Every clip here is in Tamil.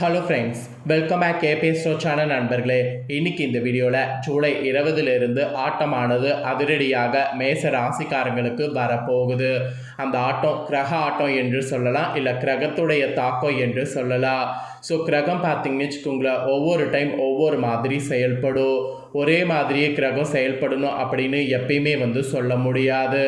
ஹலோ ஃப்ரெண்ட்ஸ், வெல்கம் பேக் கேபி ஸ்டோ சேனல் நண்பர்களே. இன்னைக்கு இந்த வீடியோவில் ஜூலை 20 ஆட்டமானது அதிரடியாக மேச ராசிக்காரங்களுக்கு வரப்போகுது. அந்த ஆட்டம் கிரக ஆட்டம் என்று சொல்லலாம், இல்லை கிரகத்துடைய தாக்கம் என்று சொல்லலாம். ஸோ கிரகம் பார்த்தீங்கன்னு வச்சுக்கோங்களேன், ஒவ்வொரு டைம் ஒவ்வொரு மாதிரி செயல்படும். ஒரே மாதிரியே கிரகம் செயல்படணும் அப்படின்னு எப்பயுமே சொல்ல முடியாது.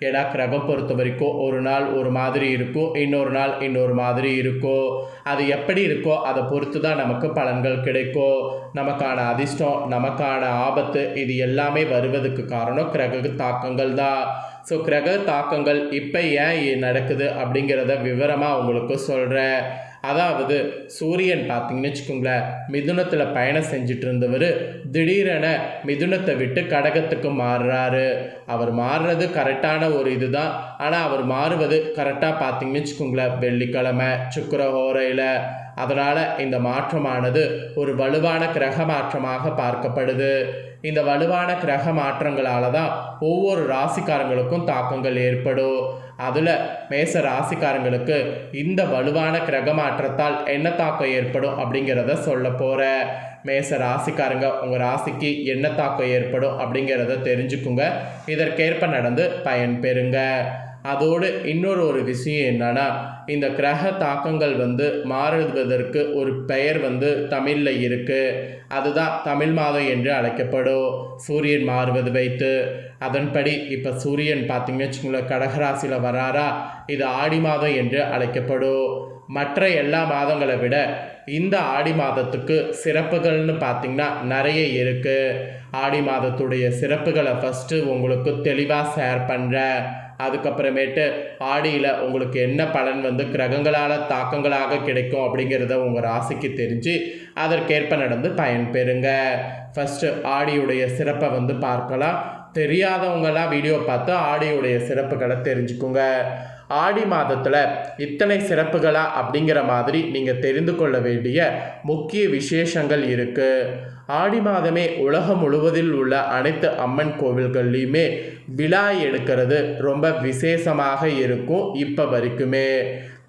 ஏன்னா கிரகம் பொறுத்த வரைக்கும் ஒரு நாள் ஒரு மாதிரி இருக்கும், இன்னொரு நாள் இன்னொரு மாதிரி இருக்கும். அது எப்படி இருக்கோ அதை பொறுத்து தான் நமக்கு பலன்கள் கிடைக்கும். நமக்கான அதிர்ஷ்டம், நமக்கான ஆபத்து, இது எல்லாமே வருவதுக்கு காரணம் கிரக தாக்கங்கள் தான். ஸோ கிரக தாக்கங்கள் இப்போ ஏன் நடக்குது அப்படிங்கிறத விவரமாக உங்களுக்கு சொல்கிறேன். அதாவது சூரியன் பார்த்தீங்கன்னு வச்சுக்கோங்களேன், மிதுனத்தில் பயணம் செஞ்சுட்டு இருந்தவர் திடீரென மிதுனத்தை விட்டு கடகத்துக்கு மாறுறாரு. அவர் மாறுறது கரெக்டான ஒரு இதுதான். ஆனால் அவர் மாறுவது கரெக்டாக பார்த்தீங்கன்னு வச்சுக்கோங்களேன் வெள்ளிக்கிழமை சுக்கிரஹோரையில். அதனால் இந்த மாற்றமானது ஒரு வலுவான கிரக மாற்றமாக பார்க்கப்படுது. இந்த வலுவான கிரக மாற்றங்களால் தான் ஒவ்வொரு ராசிக்காரங்களுக்கும் தாக்கங்கள் ஏற்படும். அதில் மேச ராசிக்காரங்களுக்கு இந்த வலுவான கிரக மாற்றத்தால் என்ன தாக்கம் ஏற்படும் அப்படிங்கிறத சொல்ல போகிறேன். மேச ராசிக்காரங்க உங்கள் ராசிக்கு என்ன தாக்கம் ஏற்படும் அப்படிங்கிறத தெரிஞ்சுக்குங்க. இதற்கேற்ப நடந்து பயன் பெறுங்க. அதோடு இன்னொரு விஷயம் என்னன்னா, இந்த கிரக தாக்கங்கள் மாறுவதற்கு ஒரு பெயர் தமிழில் இருக்குது. அதுதான் தமிழ் மாதம் என்று அழைக்கப்படும். சூரியன் மாறுவது வைத்து அதன்படி இப்போ சூரியன் பார்த்தீங்கன்னு வச்சுக்கோங்களேன் கடகராசியில் வராரா, இது ஆடி மாதம் என்று அழைக்கப்படும். மற்ற எல்லா மாதங்களை விட இந்த ஆடி மாதத்துக்கு சிறப்புகள்னு பார்த்திங்கன்னா நிறைய இருக்குது. ஆடி மாதத்துடைய சிறப்புகளை ஃபஸ்ட்டு உங்களுக்கு தெளிவாக ஷேர் பண்ணுறேன். அதுக்கப்புறமேட்டு ஆடியில் உங்களுக்கு என்ன பலன் கிரகங்களால் தாக்கங்களாக கிடைக்கும் அப்படிங்கிறத உங்கள் ராசிக்கு தெரிஞ்சு அதற்கேற்ப நடந்து பயன் பெறுங்க. ஃபஸ்ட்டு ஆடியுடைய சிறப்பை பார்க்கலாம். தெரியாதவங்களாம் வீடியோ பார்த்து ஆடியுடைய சிறப்புகளை தெரிஞ்சுக்குங்க. ஆடி மாதத்தில் இத்தனை சிறப்புகளா அப்படிங்கிற மாதிரி நீங்கள் தெரிந்து கொள்ள வேண்டிய முக்கிய விசேஷங்கள் இருக்குது. ஆடி மாதமே உலகம் முழுவதில் உள்ள அனைத்து அம்மன் கோவில்கள்லையுமே விழா எடுக்கிறது ரொம்ப விசேஷமாக இருக்கும். இப்போ வரைக்குமே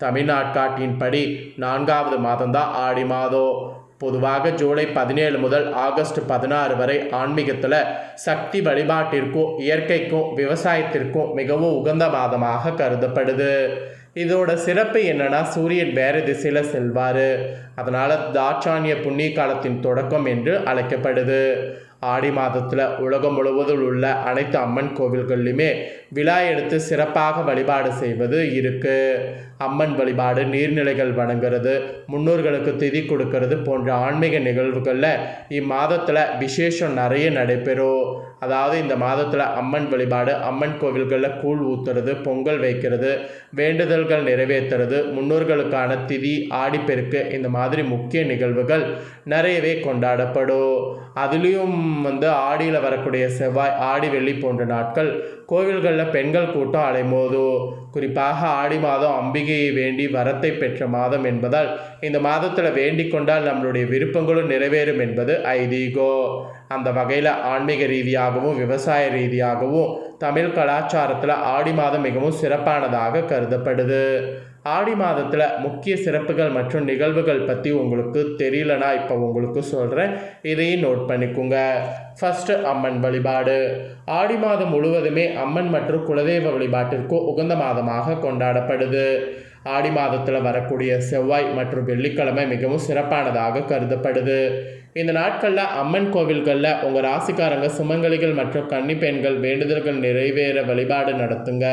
தமிழ்நாட்காட்டின்படி 4வது மாதம்தான் ஆடி மாதம். பொதுவாக ஜூலை 17 முதல் ஆகஸ்ட் 16 வரை ஆன்மீகத்தில் சக்தி வழிபாட்டிற்கும் இயற்கைக்கும் விவசாயத்திற்கும் மிகவும் உகந்த மாதமாக கருதப்படுது. இதோட சிறப்பு என்னன்னா, சூரியன் வேறு திசையில் செல்வார். அதனால் தாட்சாணிய புண்ணிய காலத்தின் தொடக்கம் என்று அழைக்கப்படுது. ஆடி மாதத்தில் உலகம் முழுவதும் உள்ள அனைத்து அம்மன் கோவில்கள்லையுமே விழா எடுத்து சிறப்பாக வழிபாடு செய்வது இருக்குது. அம்மன் வழிபாடு, நீர்நிலைகள் வணங்குறது, முன்னோர்களுக்கு திதி கொடுக்கறது போன்ற ஆன்மீக நிகழ்வுகளில் இம்மாதத்தில் விசேஷம் நிறைய நடைபெறும். அதாவது இந்த மாதத்தில் அம்மன் வழிபாடு, அம்மன் கோவில்களில் கூழ் ஊற்றுறது, பொங்கல் வைக்கிறது, வேண்டுதல்கள் நிறைவேற்றுறது, முன்னோர்களுக்கான திதி, ஆடிப்பெருக்கு, இந்த மாதிரி முக்கிய நிகழ்வுகள் நிறையவே கொண்டாடப்படும். அதுலேயும் ஆடியில் வரக்கூடிய செவ்வாய், ஆடி, வெள்ளி போன்ற நாட்கள் கோவில்களில் பெண்கள் கூட்டம் அலைமோதும். குறிப்பாக ஆடி மாதம் அம்பிகையை வேண்டி வரத்தை பெற்ற மாதம் என்பதால் இந்த மாதத்தில் வேண்டிக் கொண்டால் நம்மளுடைய விருப்பங்களும் நிறைவேறும் என்பது ஐதீகம். அந்த வகையில் ஆன்மீக ரீதியாகவும் விவசாய ரீதியாகவும் தமிழ் கலாச்சாரத்தில் ஆடி மாதம் மிகவும் சிறப்பானதாக கருதப்படுது. ஆடி மாதத்தில் முக்கிய சிறப்புகள் மற்றும் நிகழ்வுகள் பற்றி உங்களுக்கு தெரியலனா இப்போ உங்களுக்கு சொல்கிறேன், இதையும் நோட் பண்ணிக்கோங்க. ஃபஸ்ட்டு அம்மன் வழிபாடு. ஆடி மாதம் முழுவதுமே அம்மன் மற்றும் குலதெய்வ வழிபாட்டிற்கு உகந்த மாதமாக கொண்டாடப்படுது. ஆடி மாதத்தில் வரக்கூடிய செவ்வாய் மற்றும் வெள்ளிக்கிழமை மிகவும் சிறப்பானதாக கருதப்படுது. இந்த நாட்களில் அம்மன் கோவில்களில் உங்கள் ராசிக்காரங்க சுமங்கலிகள் மற்றும் கன்னி பெண்கள் வேண்டுதல்கள் நிறைவேற வழிபாடு நடத்துங்க.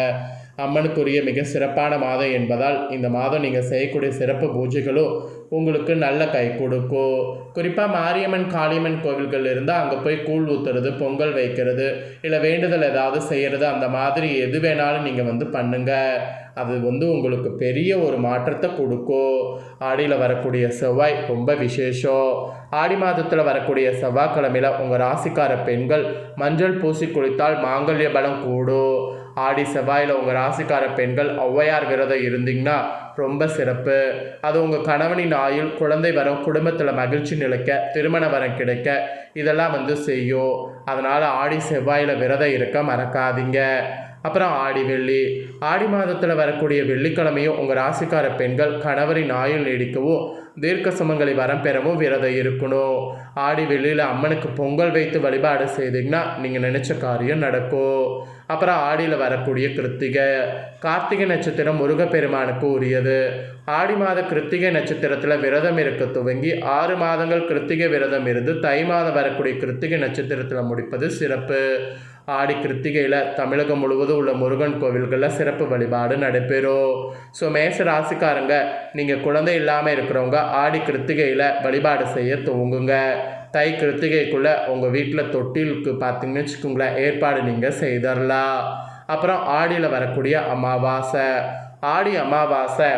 அம்மனுக்குரிய மிக சிறப்பான மாதம் என்பதால் இந்த மாதம் நீங்கள் செய்யக்கூடிய சிறப்பு பூஜைகளும் உங்களுக்கு நல்ல கை கொடுக்கும். குறிப்பாக மாரியம்மன், காளியம்மன் கோவில்கள் இருந்தால் அங்கே போய் கூழ் ஊற்றுறது, பொங்கல் வைக்கிறது, இல்லை வேண்டுதல் ஏதாவது செய்கிறது, அந்த மாதிரி எது வேணாலும் நீங்கள் பண்ணுங்கள். அது உங்களுக்கு பெரிய ஒரு மாற்றத்தை கொடுக்கும். ஆடியில் வரக்கூடிய செவ்வாய் ரொம்ப விசேஷம். ஆடி மாதத்தில் வரக்கூடிய செவ்வாய்க்கிழமையில் உங்கள் ராசிக்கார பெண்கள் மஞ்சள் பூசி குளித்தால் மாங்கல்ய பலம் கூடும். ஆடி செவ்வாயில் உங்கள் ராசிக்கார பெண்கள் ஔவையார் விரதம் இருந்தீங்கன்னா ரொம்ப சிறப்பு. அது உங்கள் கணவனின் ஆயுள், குழந்தை வரம், குடும்பத்தில் மகிழ்ச்சி நிலைக்க, திருமண வரம் கிடைக்க இதெல்லாம் செய்யும். அதனால் ஆடி செவ்வாயில் விரதம் இருக்க மறக்காதீங்க. அப்புறம் ஆடி வெள்ளி. ஆடி மாதத்தில் வரக்கூடிய வெள்ளிக்கிழமையும் உங்கள் ராசிக்கார பெண்கள் கணவரின் ஆயுள் நீடிக்கவும் தீர்க்க சுமங்கலி வரம் பெறவும் விரதம் இருக்கணும். ஆடி வெள்ளியில் அம்மனுக்கு பொங்கல் வைத்து வழிபாடு செய்தீங்கன்னா நீங்கள் நினச்ச காரியம் நடக்கும். அப்புறம் ஆடியில் வரக்கூடிய கிருத்திகை. கார்த்திகை நட்சத்திரம் முருகப்பெருமானுக்கு உரியது. ஆடி மாத கிருத்திகை நட்சத்திரத்தில் விரதம் இருக்க துவங்கி 6 மாதங்கள் கிருத்திகை விரதம் இருந்து தை மாதம் வரக்கூடிய கிருத்திகை நட்சத்திரத்தில் முடிப்பது சிறப்பு. ஆடி கிருத்திகையில் தமிழகம் முழுவதும் உள்ள முருகன் கோவில்களில் சிறப்பு வழிபாடு நடைபெறும். ஸோ மேச ராசிக்காரங்க, நீங்கள் குழந்தை இல்லாமல் இருக்கிறவங்க ஆடி கிருத்திகையில் வழிபாடு செய்ய துவங்குங்க. தை கிருத்திகைக்குள்ளே உங்கள் வீட்டில் தொட்டிலுக்கு பார்த்தீங்கன்னு வச்சுக்கோங்களேன், ஏற்பாடு நீங்கள் செய்தரலாம். அப்புறம் ஆடியில் வரக்கூடிய அமாவாசை. ஆடி அமாவாசை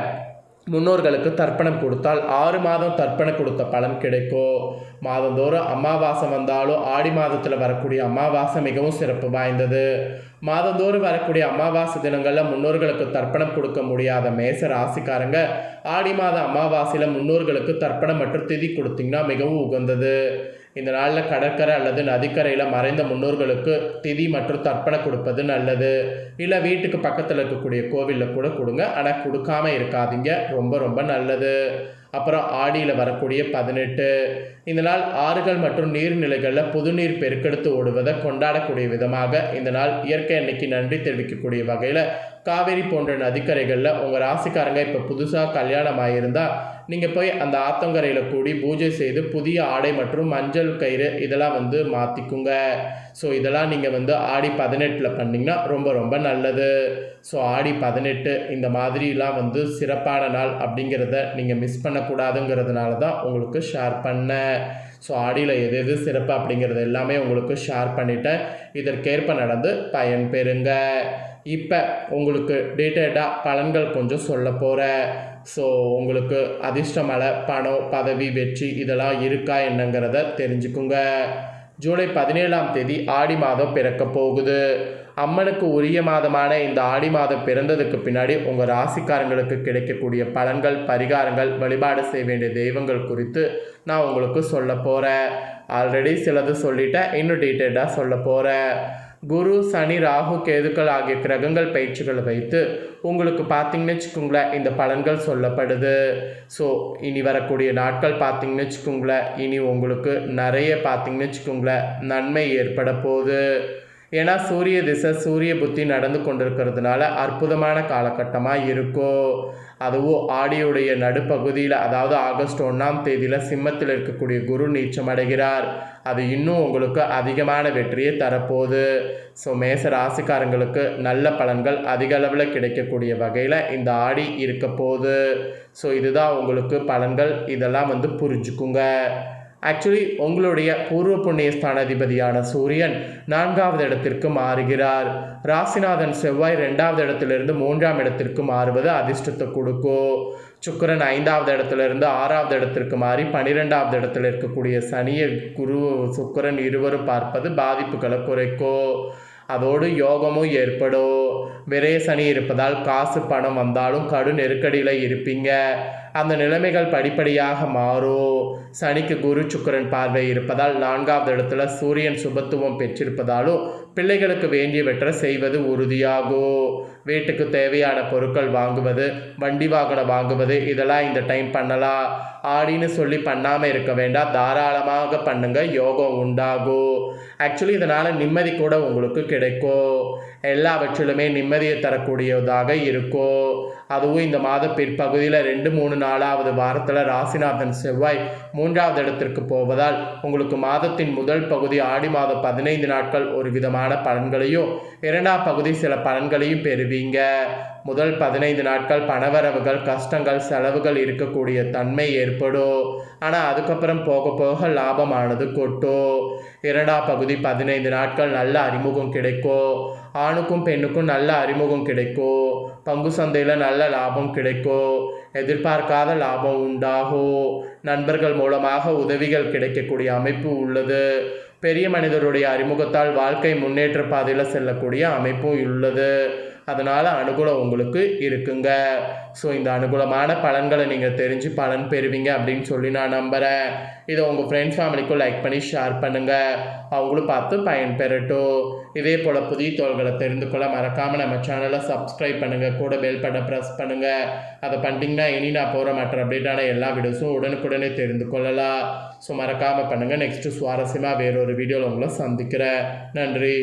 முன்னோர்களுக்கு தர்ப்பணம் கொடுத்தால் 6 மாதம் தர்ப்பணம் கொடுத்த பலன் கிடைக்கும். மாதந்தோறும் அமாவாசை வந்தாலும் ஆடி மாதத்தில் வரக்கூடிய அமாவாசை மிகவும் சிறப்பு வாய்ந்தது. மாதந்தோறும் வரக்கூடிய அமாவாசை தினங்களில் முன்னோர்களுக்கு தர்ப்பணம் கொடுக்க முடியாத மேச ராசிக்காரங்க ஆடி மாத அமாவாசையில் முன்னோர்களுக்கு தர்ப்பணம் மற்றும் திதி கொடுத்தீங்கன்னா மிகவும் உகந்தது. இந்த நாளில் கடற்கரை அல்லது நதிக்கரையில் மறைந்த முன்னோர்களுக்கு திதி மற்றும் தர்ப்பணம் கொடுப்பது நல்லது. இல்லை வீட்டுக்கு பக்கத்தில் இருக்கக்கூடிய கோவிலில் கூட கொடுங்க, ஆனால் கொடுக்காமல் இருக்காதீங்க, ரொம்ப ரொம்ப நல்லது. அப்புறம் ஆடியில் வரக்கூடிய 18. இந்த நாள் ஆறுகள் மற்றும் நீர்நிலைகளில் புதுநீர் பெருக்கெடுத்து ஓடுவதை கொண்டாடக்கூடிய விதமாக இந்த நாள் இயற்கை அன்னைக்கு நன்றி தெரிவிக்கக்கூடிய வகையில் காவேரி போன்ற நதிக்கரைகளில் உங்கள் ராசிக்காரங்க இப்போ புதுசாக கல்யாணம் ஆகியிருந்தால் நீங்கள் போய் அந்த ஆத்தங்கரையில் கூடி பூஜை செய்து புதிய ஆடை மற்றும் மஞ்சள் கயிறு இதெல்லாம் மாற்றிக்குங்க. ஸோ இதெல்லாம் நீங்கள் ஆடி 18 பண்ணிங்கன்னா ரொம்ப ரொம்ப நல்லது. ஸோ ஆடி 18 இந்த மாதிரிலாம் சிறப்பான நாள் அப்படிங்கிறத நீங்கள் மிஸ் பண்ணக்கூடாதுங்கிறதுனால தான் உங்களுக்கு ஷேர் பண்ணேன். ஸோ ஆடியில் எது எது சிறப்பு அப்படிங்கிறது எல்லாமே உங்களுக்கு ஷேர் பண்ணிட்டேன். இதற்கேற்ப நடந்து பயன் பெறுங்க. இப்போ உங்களுக்கு டீட்டெயில்டாக பலன்கள் கொஞ்சம் சொல்ல போகிறேன். ஸோ உங்களுக்கு அதிர்ஷ்டமலை, பணம், பதவி, வெற்றி இதெல்லாம் இருக்கா என்னங்கிறத தெரிஞ்சுக்குங்க. ஜூலை 17ஆம் தேதி ஆடி மாதம் பிறக்க போகுது. அம்மனுக்கு உரிய மாதமான இந்த ஆடி மாதம் பிறந்ததுக்கு பின்னாடி உங்கள் ராசிக்காரங்களுக்கு கிடைக்கக்கூடிய பலன்கள், பரிகாரங்கள், வழிபாடு செய்ய வேண்டிய தெய்வங்கள் குறித்து நான் உங்களுக்கு சொல்ல போகிறேன். ஆல்ரெடி சிலது சொல்லிட்டேன், இன்னும் டீட்டெயில்டாக சொல்ல போகிறேன். குரு, சனி, ராகு, கேதுக்கள் ஆகிய கிரகங்கள் பயிற்சிகளை வைத்து உங்களுக்கு பார்த்தீங்கன்னு வச்சுக்கோங்களேன் இந்த பலன்கள் சொல்லப்படுது. ஸோ இனி வரக்கூடிய நாட்கள் பார்த்தீங்கன்னு வச்சுக்கோங்களேன், இனி உங்களுக்கு நிறைய பார்த்தீங்கன்னு வச்சுக்கோங்களேன் நன்மை ஏற்பட போகுது. ஏன்னா சூரிய திசை, சூரிய புத்தி நடந்து கொண்டிருக்கிறதுனால அற்புதமான காலகட்டமாக இருக்கும். அதுவும் ஆடியுடைய நடுப்பகுதியில், அதாவது ஆகஸ்ட் 1ஆம் தேதியில் சிம்மத்தில் இருக்கக்கூடிய குரு நீச்சம் அடைகிறார். அது இன்னும் உங்களுக்கு அதிகமான வெற்றியை தரப்போகுது. ஸோ மேச ராசிக்காரங்களுக்கு நல்ல பலன்கள் அதிக அளவில் கிடைக்கக்கூடிய வகையில் இந்த ஆடி இருக்க போகுது. ஸோ இதுதான் உங்களுக்கு பலன்கள். இதெல்லாம் புரிஞ்சுக்குங்க. ஆக்சுவலி உங்களுடைய பூர்வ புண்ணிய ஸ்தானாதிபதியான சூரியன் 4வது இடத்திற்கு மாறுகிறார். ராசிநாதன் செவ்வாய் 2வது இடத்திலிருந்து 3ஆம் இடத்திற்கு மாறுவது அதிர்ஷ்டத்தை கொடுக்கும். சுக்கிரன் 5வது இடத்திலிருந்து 6வது இடத்திற்கு மாறி 12வது இடத்தில் இருக்கக்கூடிய சனியை குரு சுக்கிரன் இருவரும் பார்ப்பது பாதிப்புகளை குறைக்கும். அதோடு யோகமும் ஏற்படும். விரைய சனி இருப்பதால் காசு பணம் வந்தாலும் கடு நெருக்கடியில் இருப்பீங்க. அந்த நிலைமைகள் படிப்படியாக மாறும். சனிக்கு குரு சுக்கிரன் பார்வை இருப்பதால் 4வது இடத்துல சூரியன் சுபத்துவம் பெற்றிருப்பதாலும் பிள்ளைகளுக்கு வேண்டியவற்றை செய்வது உறுதியாகும். வீட்டுக்கு தேவையான பொருட்கள் வாங்குவது, வண்டி வாகனம் வாங்குவது இதெல்லாம் இந்த டைம் பண்ணலாம். ஆடின்னு சொல்லி பண்ணாமல் இருக்க வேண்டாம், தாராளமாக பண்ணுங்க, யோகம் உண்டாகும். ஆக்சுவலி இதனால் நிம்மதி கூட உங்களுக்கு கிடைக்கும். எல்லாவற்றிலுமே நிம்மதியை தரக்கூடியதாக இருக்கும். அதுவும் இந்த மாத பிற்பகுதியில் 2, 3, 4வது வாரத்தில் ராசிநாதன் செவ்வாய் 3வது இடத்திற்கு போவதால் உங்களுக்கு மாதத்தின் முதல் பகுதி ஆடி மாதம் 15 நாட்கள் ஒரு விதமான பலன்களையும் 2ஆம் பகுதி சில பலன்களையும் பெறுவீங்க. முதல் 15 நாட்கள் பணவரவுகள், கஷ்டங்கள், செலவுகள் இருக்கக்கூடிய தன்மை ஏற்படும். ஆனால் அதுக்கப்புறம் போக போக லாபமானது கொட்டும். 2ஆம் பகுதி 15 நாட்கள் நல்ல அறிமுகம் கிடைக்கும். ஆணுக்கும் பெண்ணுக்கும் நல்ல அறிமுகம் கிடைக்கும். பங்கு சந்தையில் நல்ல லாபம் கிடைக்கும். எதிர்பார்க்காத லாபம் உண்டாகும். நண்பர்கள் மூலமாக உதவிகள் கிடைக்கக்கூடிய அமைப்பு உள்ளது. பெரிய மனிதருடைய அறிமுகத்தால் வாழ்க்கை முன்னேற்ற பாதையில் செல்லக்கூடிய அமைப்பும் உள்ளது. அதனால் அனுகூலம் உங்களுக்கு இருக்குங்க. ஸோ இந்த அனுகூலமான பலன்களை நீங்கள் தெரிஞ்சு பலன் பெறுவீங்க அப்படின்னு சொல்லி நான் நம்புகிறேன். இதை உங்கள் ஃப்ரெண்ட்ஸ் ஃபேமிலிக்கும் லைக் பண்ணி ஷேர் பண்ணுங்கள், அவங்களும் பார்த்து பயன் பெறட்டும். இதே போல் புதிய தகவல்களை தெரிந்து கொள்ள மறக்காமல் நம்ம சேனலை சப்ஸ்கிரைப் பண்ணுங்கள், கூட பெல் பட்டனை ப்ரெஸ் பண்ணுங்கள். அதை பண்ணிட்டீங்கன்னா இனி நான் போகிற மற்ற அப்டேட்டான எல்லா வீடியோஸும் உடனுக்குடனே தெரிந்து கொள்ளலாம். ஸோ மறக்காமல் பண்ணுங்கள். நெக்ஸ்ட்டு சுவாரஸ்யமாக வேறொரு வீடியோவில் உங்களை சந்திக்கிறேன். நன்றி.